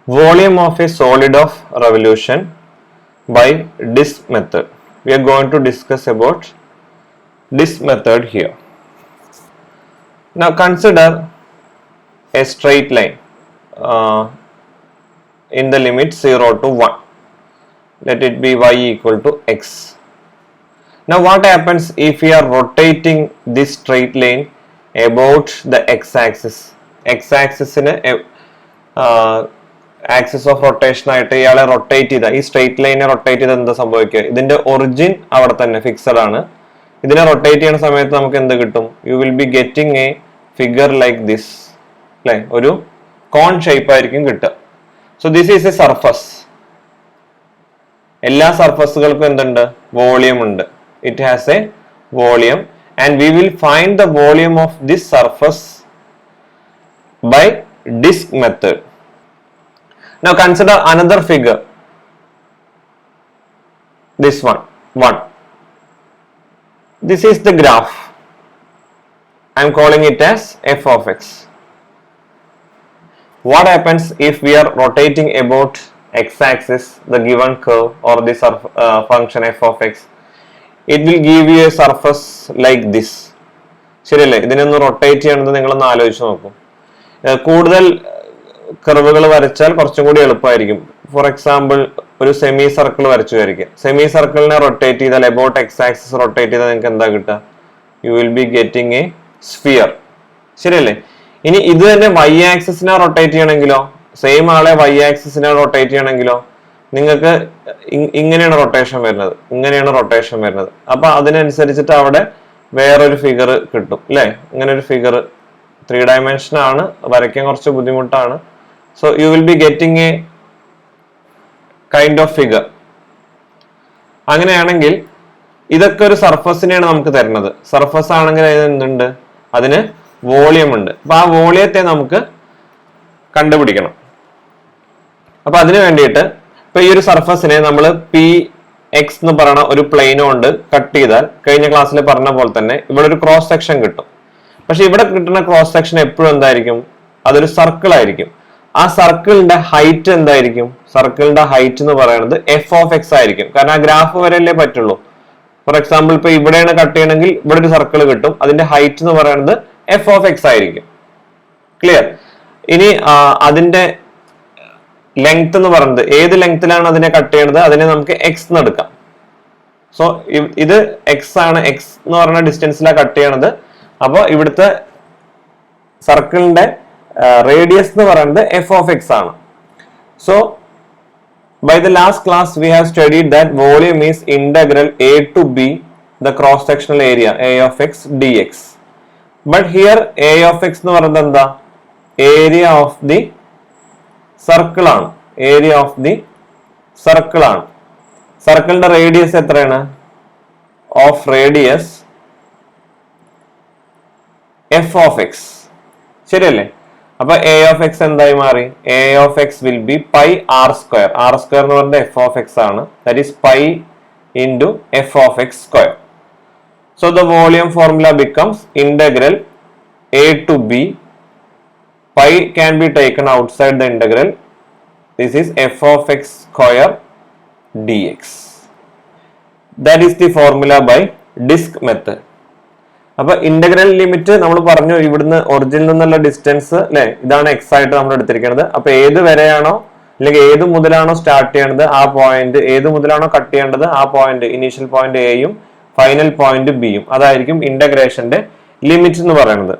Volume of a solid of revolution by disk method. We are going to discuss about disk method here. Now consider a straight line in the limit 0 to 1. Let it be y equal to x. Now what happens if we are rotating this straight line about the x-axis? X-axis in axis of rotation ആയിട്ട് ഇയാളെ rotate ചെയ്ത ഈ straight ലൈനെ rotate ചെയ്ത് എന്താ സംഭവിക്കുക? ഇതിന്റെ origin അവിടെ തന്നെ ഫിക്സഡ് ആണ്. ഇതിനെ റൊട്ടേറ്റ് ചെയ്യുന്ന സമയത്ത് നമുക്ക് എന്ത് കിട്ടും? U will be getting a figure like this, അല്ലെ? ഒരു കോൺ ഷേപ്പ് ആയിരിക്കും കിട്ടുക. So this is A surface. എല്ലാ സർഫസുകൾക്കും എന്തുണ്ട്? വോളിയം ഉണ്ട്. It has A volume and we will find the volume of this surface by disk method. Now consider another figure. This one. This is the graph. I am calling it as f of x. What happens if we are rotating about x-axis the given curve or this function f of x? It will give you a surface like this. ശരിയല്ലേ? ഇതിനൊന്ന് rotate ചെയ്യണമെന്ന് നിങ്ങളൊന്ന് ആലോചിച്ച് നോക്കും. കൂടുതൽ കർവുകൾ വരച്ചാൽ കുറച്ചും കൂടി എളുപ്പമായിരിക്കും. ഫോർ എക്സാമ്പിൾ ഒരു സെമി സർക്കിൾ വരച്ചു വരയ്ക്കുക. സെമി സർക്കിളിനെ റൊട്ടേറ്റ് ചെയ്താൽ എബൌട്ട് എക്സ് ആക്സിസ് റൊട്ടേറ്റ് ചെയ്താൽ നിങ്ങൾക്ക് എന്താ കിട്ടുക? U will be getting A sphere. ശരിയല്ലേ? ഇനി ഇത് തന്നെ വൈ ആക്സിസിനെ റൊട്ടേറ്റ് ചെയ്യണമെങ്കിലോ, സെയിം ആളെ വൈ ആക്സിസിനെ റൊട്ടേറ്റ് ചെയ്യണമെങ്കിലോ നിങ്ങൾക്ക് ഇങ്ങനെയാണ് റൊട്ടേഷൻ വരുന്നത്, ഇങ്ങനെയാണ് റൊട്ടേഷൻ വരുന്നത്. അപ്പൊ അതിനനുസരിച്ചിട്ട് അവിടെ വേറൊരു ഫിഗർ കിട്ടും, അല്ലെ? ഇങ്ങനെ ഒരു ഫിഗർ 3 dimension ആണ്, വരയ്ക്കാൻ കുറച്ച് ബുദ്ധിമുട്ടാണ്. So you will be getting A kind of figure. അങ്ങനെയാണെങ്കിൽ ഇതൊക്കെ ഒരു സർഫസിനെയാണ് നമുക്ക് തരുന്നത്. സർഫസ് ആണെങ്കിൽ അതിന് എന്തുണ്ട്? അതിന് വോളിയം ഉണ്ട്. അപ്പൊ ആ വോളിയത്തെ നമുക്ക് കണ്ടുപിടിക്കണം. അപ്പൊ അതിനു വേണ്ടിയിട്ട് ഇപ്പൊ ഈ ഒരു സർഫസിനെ നമ്മൾ പി എക്സ് എന്ന് പറയുന്ന ഒരു പ്ലെയിനോ കൊണ്ട് കട്ട് ചെയ്താൽ കഴിഞ്ഞ ക്ലാസ്സിൽ പറഞ്ഞ പോലെ തന്നെ ഇവിടെ ഒരു ക്രോസ് സെക്ഷൻ കിട്ടും. പക്ഷെ ഇവിടെ കിട്ടുന്ന ക്രോസ് സെക്ഷൻ എപ്പോഴും എന്തായിരിക്കും? അതൊരു സർക്കിൾ ആയിരിക്കും. ആ സർക്കിളിന്റെ ഹൈറ്റ് എന്തായിരിക്കും? സർക്കിളിന്റെ ഹൈറ്റ് എന്ന് പറയുന്നത് എഫ് ഓഫ് എക്സ് ആയിരിക്കും. കാരണം ആ ഗ്രാഫ് വരെയല്ലേ പറ്റുള്ളൂ. ഫോർ എക്സാമ്പിൾ ഇപ്പൊ ഇവിടെയാണ് കട്ട് ചെയ്യണമെങ്കിൽ ഇവിടെ ഒരു സർക്കിൾ കിട്ടും, അതിന്റെ ഹൈറ്റ് എന്ന് പറയുന്നത് എഫ് ഓഫ് എക്സ് ആയിരിക്കും. ക്ലിയർ? ഇനി അതിന്റെ ലെങ്ത് എന്ന് പറയുന്നത് ഏത് ലെങ്ത്തിലാണ് അതിനെ കട്ട് ചെയ്യണത്? അതിനെ നമുക്ക് എക്സ് എന്ന് എടുക്കാം. സോ ഇത് എക്സ് ആണ്, എക്സ് എന്ന് പറയുന്ന ഡിസ്റ്റൻസിലാണ് കട്ട് ചെയ്യണത്. അപ്പൊ ഇവിടുത്തെ സർക്കിളിന്റെ റേഡിയസ് എന്ന് പറയുന്നത് എഫ് ഓഫ് എക്സ് ആണ്. So by the last class we have studied that volume is integral A to B the cross sectional area A of X D X. But here A of X എന്ന് പറയുന്നത് എന്താ? Area of the circle ആണ്. Area of the circle ആണ്. സർക്കിളിന്റെ radius എത്രയാണ്? Of radius F of X. ശരിയല്ലേ? അപ്പൊ A of X എന്തായി മാറി? A of X will B pi R square. R square എന്ന് പറയുന്നത് എഫ് ഓഫ് എക്സ് ആണ്. That is pi into F of X square. So the volume formula becomes integral A to B. Pi can be taken outside the integral. This is F of X square D X. That is the formula by disk method. അപ്പൊ integral limit നമ്മൾ പറഞ്ഞു, ഇവിടുന്ന് ഒറിജിനിൽ നിന്നുള്ള distance അല്ലെ, ഇതാണ് X ആയിട്ട് നമ്മൾ എടുത്തിരിക്കുന്നത്. അപ്പൊ ഏത് വരെയാണോ അല്ലെങ്കിൽ ഏത് മുതലാണോ സ്റ്റാർട്ട് ചെയ്യേണ്ടത് ആ പോയിന്റ്, ഏത് മുതലാണോ കട്ട് ചെയ്യേണ്ടത് ആ പോയിന്റ്, ഇനീഷ്യൽ പോയിന്റ് എയും ഫൈനൽ പോയിന്റ് ബിയും, അതായിരിക്കും ഇന്റഗ്രേഷന്റെ ലിമിറ്റ് എന്ന് പറയുന്നത്.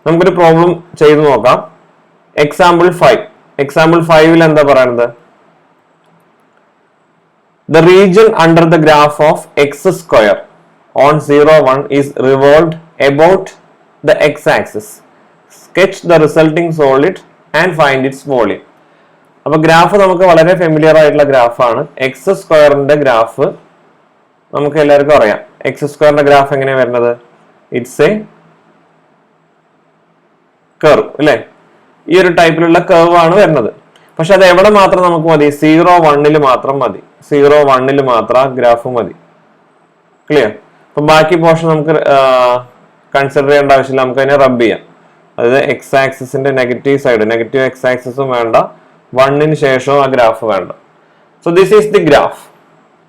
നമുക്കൊരു പ്രോബ്ലം ചെയ്തു നോക്കാം. എക്സാമ്പിൾ 5. എക്സാമ്പിൾ 5ൽ എന്താ പറയുന്നത്? The region under the graph of X square on 0, 1 is revolved about the x-axis. Sketch the resulting solid and find its volume. അപ്പൊ ഗ്രാഫ് നമുക്ക് വളരെ ഫെമിലിയർ ആയിട്ടുള്ള ഗ്രാഫാണ്. എക്സ് സ്ക്വയറിന്റെ ഗ്രാഫ് നമുക്ക് എല്ലാവർക്കും അറിയാം. എക്സ് സ്ക്വയറിന്റെ ഗ്രാഫ് എങ്ങനെയാണ് വരുന്നത്? ഇറ്റ്സ് എ കർവ്, അല്ലെ? ഈ ഒരു ടൈപ്പിലുള്ള കർവ് ആണ് വരുന്നത്. പക്ഷെ അത് എവിടെ മാത്രം നമുക്ക് മതി? 0, 1 മാത്രം മതി. 0, 1 മാത്രം ആ ഗ്രാഫ് മതി. ക്ലിയർ? അപ്പൊ ബാക്കി പോർഷൻ നമുക്ക് കൺസിഡർ ചെയ്യേണ്ട ആവശ്യമില്ല, നമുക്ക് അതിനെ റബ്ബ് ചെയ്യാം. അതായത് എക്സ് ആക്സിസിന്റെ നെഗറ്റീവ് സൈഡ്, നെഗറ്റീവ് എക്സ് ആക്സിസും വേണ്ട, 1ന് ശേഷവും ആ ഗ്രാഫ് വേണ്ട. So this is the graph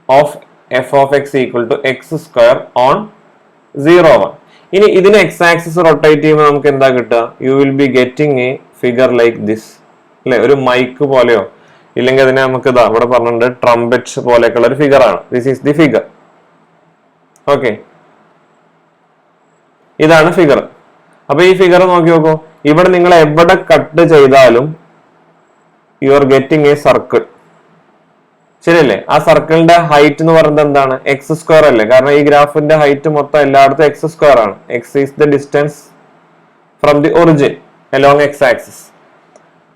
of F of X equal to X square on 0, 1. ഇനി ഇതിന് എക്സ് ആക്സിസ് റൊട്ടേറ്റ് ചെയ്യുമ്പോൾ നമുക്ക് എന്താ കിട്ടുക? U will be getting a figure like this, അല്ലെ? ഒരു മൈക്ക് പോലെയോ ഇല്ലെങ്കിൽ അതിനെ നമുക്ക് ഇതാ ഇവിടെ പറഞ്ഞിട്ടുണ്ട് ട്രംപറ്റ് പോലെയൊക്കെയുള്ള ഒരു ഫിഗർ ആണ്. This is the figure. Okay, ഇതാണ് ഫിഗർ. അപ്പൊ ഈ ഫിഗർ നോക്കി നോക്കൂ. ഇവിടെ നിങ്ങൾ എവിടെ കട്ട് ചെയ്താലും you are getting A circle, ശരിയല്ലേ? ആ സർക്കിളിന്റെ ഹൈറ്റ് എന്ന് പറയുന്നത് എന്താണ്? എക്സ് സ്ക്വയർ അല്ലേ? കാരണം ഈ ഗ്രാഫിന്റെ ഹൈറ്റ് മൊത്തം എല്ലായിടത്തും എക്സ് സ്ക്വയർ ആണ്. X is the distance from the origin along X axis.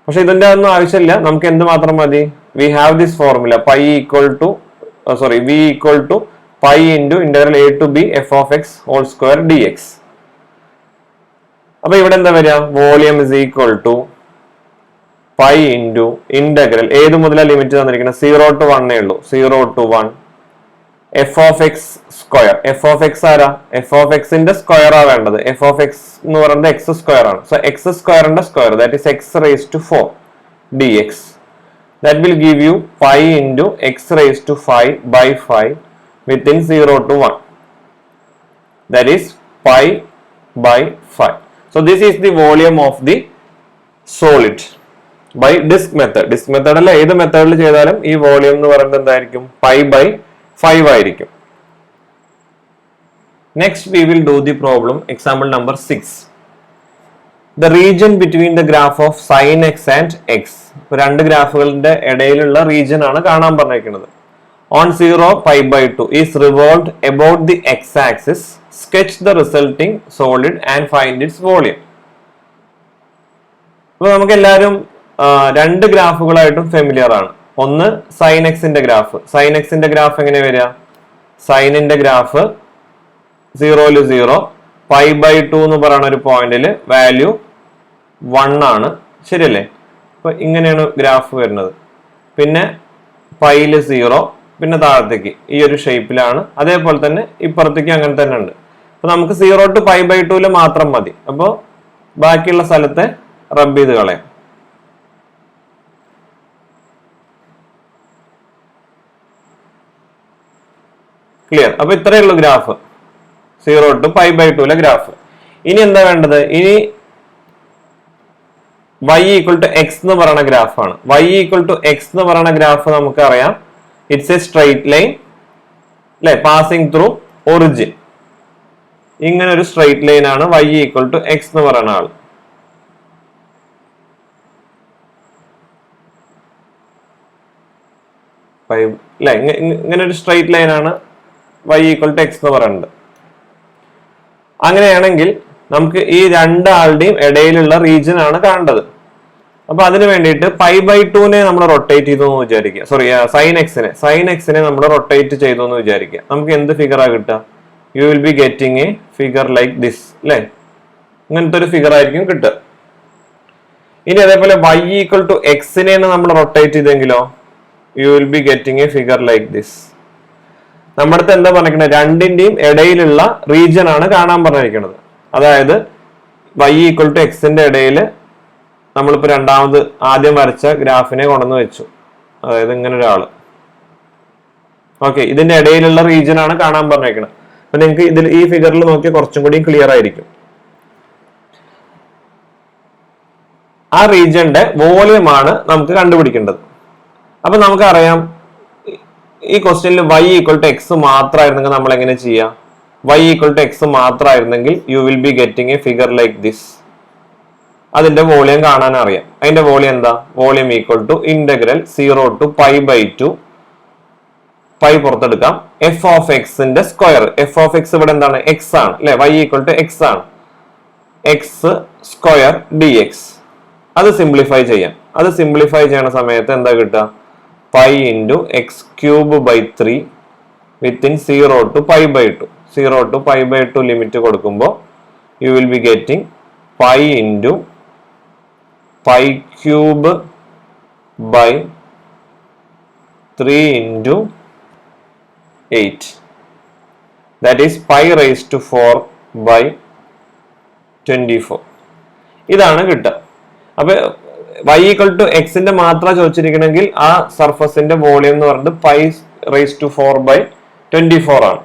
പക്ഷെ ഇതിന്റെ ഒന്നും ആവശ്യമില്ല. നമുക്ക് എന്ത് മാത്രം മതി? We have this formula V equal to pi into integral A to B F of X whole square D X. അപ്പൊ ഇവിടെ എന്താ വരിക? Volume is equal to pi into integral ഏത് മുതലാ ലിമിറ്റ് തന്നിരിക്കുന്നത്? 0 to 1 ഉള്ളൂ. 0 to 1 F of X square. F of X ആരാ? F of എക്സിന്റെ സ്ക്വയർ ആ വേണ്ടത്. എഫ് ഓഫ് എക്സ് എന്ന് പറയുന്നത് എക്സ് സ്ക്വയർ ആണ്. സോ എക്സ് സ്ക്വയറിന്റെ square, that is X raise to 4 D X. That will give you pi into X raise to 5 by 5 within 0 to 1. That is pi by 5. So this is the volume of the solid by disk method. Disk method അല്ല, ഏത് മെത്തേഡിൽ ചെയ്താലും ഈ volume എന്ന് പറയുന്നത് എന്തായിരിക്കും? Pi by 5 ആയിരിക്കും. Next we will do the problem example number 6. The region between the graph of sine X and X. രണ്ട് ഗ്രാഫുകളുടെ ഇടയിലുള്ള റീജിയൻ ആണ് കാണാൻ പറഞ്ഞിരിക്കുന്നത്. On 0 pi by 2 is revolved about the X axis. Sketch the resulting solid and find its volume. അപ്പൊ നമുക്ക് എല്ലാവരും രണ്ട് ഗ്രാഫുകളായിട്ടും ഫെമിലിയർ ആണ്. ഒന്ന് സൈൻ എക്സിന്റെ ഗ്രാഫ്. സൈൻ എക്സിന്റെ ഗ്രാഫ് എങ്ങനെ വരിക? സൈനിന്റെ ഗ്രാഫ് 0 0 പൈ ബൈ 2 എന്ന് പറയുന്ന ഒരു പോയിന്റിൽ വാല്യൂ 1 ആണ്, ശരിയല്ലേ? അപ്പൊ ഇങ്ങനെയാണ് ഗ്രാഫ് വരുന്നത്. പിന്നെ പൈല് 0, പിന്നെ താഴത്തേക്ക് ഈ ഒരു ഷേപ്പിലാണ്. അതേപോലെ തന്നെ ഇപ്പുറത്തേക്ക് അങ്ങനെ തന്നെ ഉണ്ട്. അപ്പൊ നമുക്ക് 0 to പൈ ബൈ 2 മാത്രം മതി. അപ്പോ ബാക്കിയുള്ള സ്ഥലത്തെ റബ്ബ് ചെയ്ത് കളയാം. ക്ലിയർ? അപ്പൊ ഇത്രയേ ഉള്ളൂ graph, 0 to pi by 2 graph. ഇനി എന്താ വേണ്ടത്? ഇനി y ഈക്വൽ ടു എക്സ് എന്ന് പറയുന്ന ഗ്രാഫാണ്. y ഈക്വൽ ടു എക്സ് എന്ന് പറയുന്ന ഗ്രാഫ് നമുക്കറിയാം, ഇറ്റ്സ് എ സ്ട്രെയിറ്റ് ലൈൻ, അല്ലെ? Passing through origin. ഇങ്ങനെ ഒരു സ്ട്രെയിറ്റ് ലൈൻ ആണ് y ഈക്വൽ ടു എക്സ് എന്ന് പറയുന്ന ആൾ. അല്ലെ? ഇങ്ങനെ ഒരു സ്ട്രെയിറ്റ് ലൈൻ ആണ് y ഈക്വൽ ടു എക്സ് എന്ന് പറയുന്നത്. അങ്ങനെയാണെങ്കിൽ നമുക്ക് ഈ രണ്ടാളുടെയും ഇടയിലുള്ള റീജിയൻ ആണ് കാണേണ്ടത്. അപ്പൊ അതിന് വേണ്ടിയിട്ട് പൈ ബൈ 2 നമ്മൾ റൊട്ടേറ്റ് ചെയ്തു എന്ന് വിചാരിക്കുക. സോറി, സൈൻ എക്സിനെ നമ്മൾ റൊട്ടേറ്റ് ചെയ്തു എന്ന് വിചാരിക്കുക. നമുക്ക് എന്ത് ഫിഗറാ കിട്ടുക? U will be getting a figure like this, അല്ലെ? ഇങ്ങനത്തെ ഒരു ഫിഗർ ആയിരിക്കും കിട്ടുക. ഇനി അതേപോലെ y ഈക്വൽ ടു എക്സിനെ നമ്മൾ റൊട്ടേറ്റ് ചെയ്തെങ്കിലോ you will be getting a figure like this. നമ്മുടെ അടുത്ത് എന്താ പറഞ്ഞിരിക്കുന്നത്? രണ്ടിന്റെയും ഇടയിലുള്ള റീജിയൻ ആണ് കാണാൻ പറഞ്ഞിരിക്കുന്നത്. അതായത് y ഈക്വൽ ടു എക്സിന്റെ ഇടയിൽ നമ്മളിപ്പോ ആദ്യം വരച്ച ഗ്രാഫിനെ കൊണ്ടുവന്ന് വെച്ചു. അതായത് ഇങ്ങനെ ഒരാള്. ഓക്കെ, ഇതിന്റെ ഇടയിലുള്ള റീജിയൻ ആണ് കാണാൻ പറഞ്ഞിരിക്കുന്നത്. അപ്പൊ നിങ്ങൾക്ക് ഇതിൽ ഈ ഫിഗറിൽ നോക്കിയാൽ കുറച്ചും കൂടി ക്ലിയർ ആയിരിക്കും. ആ റീജിയന്റെ വോളിയം ആണ് നമുക്ക് കണ്ടുപിടിക്കേണ്ടത്. അപ്പൊ നമുക്കറിയാം, ഈ ക്വസ്റ്റ്യനിൽ y ഈക്വൽ ടു എക്സ് മാത്രമായിരുന്നെങ്കിൽ നമ്മൾ എങ്ങനെ ചെയ്യാം? y ഈക്വൽ ടു എക്സ് മാത്രമായിരുന്നെങ്കിൽ you will be getting a figure like this. അതിന്റെ വോളിയം കാണാൻ അറിയാം. അതിന്റെ വോളിയം എന്താ? Volume equal to integral 0 to pi by 2, pi പുറത്തെടുക്കാം, എഫ് ഓഫ് എക്സിന്റെ സ്ക്വയർ. എഫ് ഓഫ് എക്സ് ഇവിടെ എന്താണ്? എക്സ് ആണ്, അല്ലെ? y ഈക്വൽ ടു എക്സ് ആണ്. X square D X. അത് സിംപ്ലിഫൈ ചെയ്യാം. അത് സിംപ്ലിഫൈ ചെയ്യുന്ന സമയത്ത് എന്താ കിട്ടുക? Pi into X cube by 3 within 0 to pi by 2. 0 to pi by 2 limit കൊടുക്കുമ്പോൾ you will be getting pi into pi cube by 3 into 8. That is pi raise to 4 by 24. ഇതാണ് കിട്ടുക. അപ്പൊ y ഈക്വൽ ടു എക്സിന്റെ മാത്രം ചോദിച്ചിരിക്കണമെങ്കിൽ ആ സർഫസിന്റെ volume എന്ന് പറഞ്ഞിട്ട് pi raise to 4/24 ആണ്.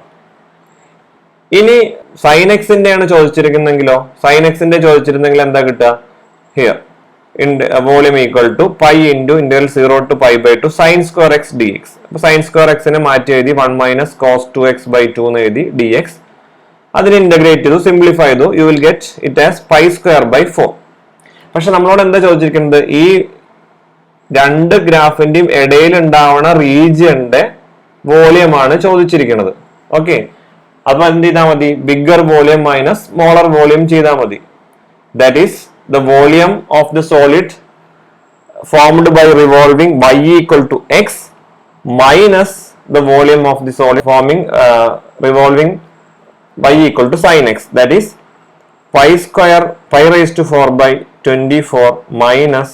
ഇനി സൈൻ എക്സിന്റെ ആണ് ചോദിച്ചിരിക്കുന്നെങ്കിലോ, സൈൻ എക്സിന്റെ ചോദിച്ചിരുന്നെങ്കിൽ എന്താ കിട്ടുക? Here volume equal to pi into integral 0 to π/2 sine square X D X. അപ്പൊ സൈൻ സ്ക്വയർ എക്സിനെ മാറ്റി എഴുതി 1 - cos 2x/2 എന്ന് എഴുതി ഡി എക്സ്. അതിനെ ഇന്റഗ്രേറ്റ് ചെയ്തു, സിംപ്ലിഫൈ ചെയ്തു, you will get it as π²/4. പക്ഷെ നമ്മളോട് എന്താ ചോദിച്ചിരിക്കുന്നത്? ഈ രണ്ട് ഗ്രാഫിന്റെയും ഇടയിൽ ഉണ്ടാവുന്ന റീജിയന്റെ വോളിയം ആണ് ചോദിച്ചിരിക്കുന്നത്. ഓക്കെ, അപ്പൊ എന്ത് ചെയ്താൽ മതി? Bigger volume minus smaller volume ചെയ്താൽ മതി. That is the volume of the solid formed by revolving y equal to x minus the volume of the solid forming revolving y equal to sin x. That is π raised to 4/24 minus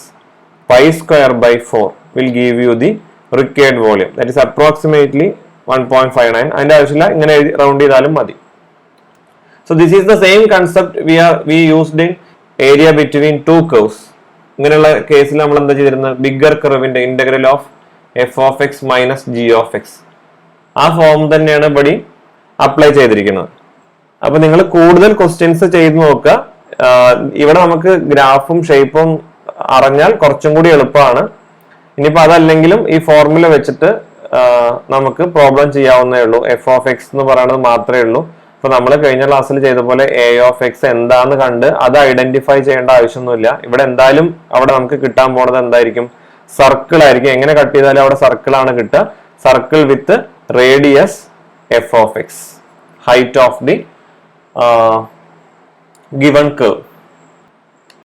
π²/4 will give you the required volume. That is approximately 1.59. അതിന്റെ ആവശ്യമില്ല, ഇങ്ങനെ round ചെയ്താലും മതി. So this is the same concept we used in area between two curves. ഇങ്ങനെയുള്ള കേസിൽ നമ്മൾ എന്താ ചെയ്തിരുന്നത്? ബിഗർ കർവിന്റെ integral of F of X minus G of X, ആ ഫോം തന്നെയാണ് ഇവിടെ അപ്ലൈ ചെയ്തിരിക്കുന്നത്. അപ്പൊ നിങ്ങൾ കൂടുതൽ ക്വസ്റ്റ്യൻസ് ചെയ്ത് നോക്കുക. ഇവിടെ നമുക്ക് ഗ്രാഫും ഷേപ്പും അറിഞ്ഞാൽ കുറച്ചും കൂടി എളുപ്പമാണ്. ഇനിയിപ്പോ അതല്ലെങ്കിലും ഈ ഫോർമുല വെച്ചിട്ട് നമുക്ക് പ്രോബ്ലം ചെയ്യാവുന്നേ ഉള്ളൂ. എഫ് ഓഫ് എക്സ് എന്ന് പറയുന്നത് മാത്രമേ ഉള്ളൂ. അപ്പൊ നമ്മൾ കഴിഞ്ഞ ക്ലാസ്സിൽ ചെയ്ത പോലെ എ ഓഫ് എക്സ് എന്താന്ന് കണ്ട് അത് ഐഡന്റിഫൈ ചെയ്യേണ്ട ആവശ്യമൊന്നുമില്ല. ഇവിടെ എന്തായാലും അവിടെ നമുക്ക് കിട്ടാൻ പോണത് എന്തായിരിക്കും? സർക്കിൾ ആയിരിക്കും. എങ്ങനെ കട്ട് ചെയ്താലും അവിടെ സർക്കിൾ ആണ് കിട്ടുക. Circle with radius F of X, height of the given curve.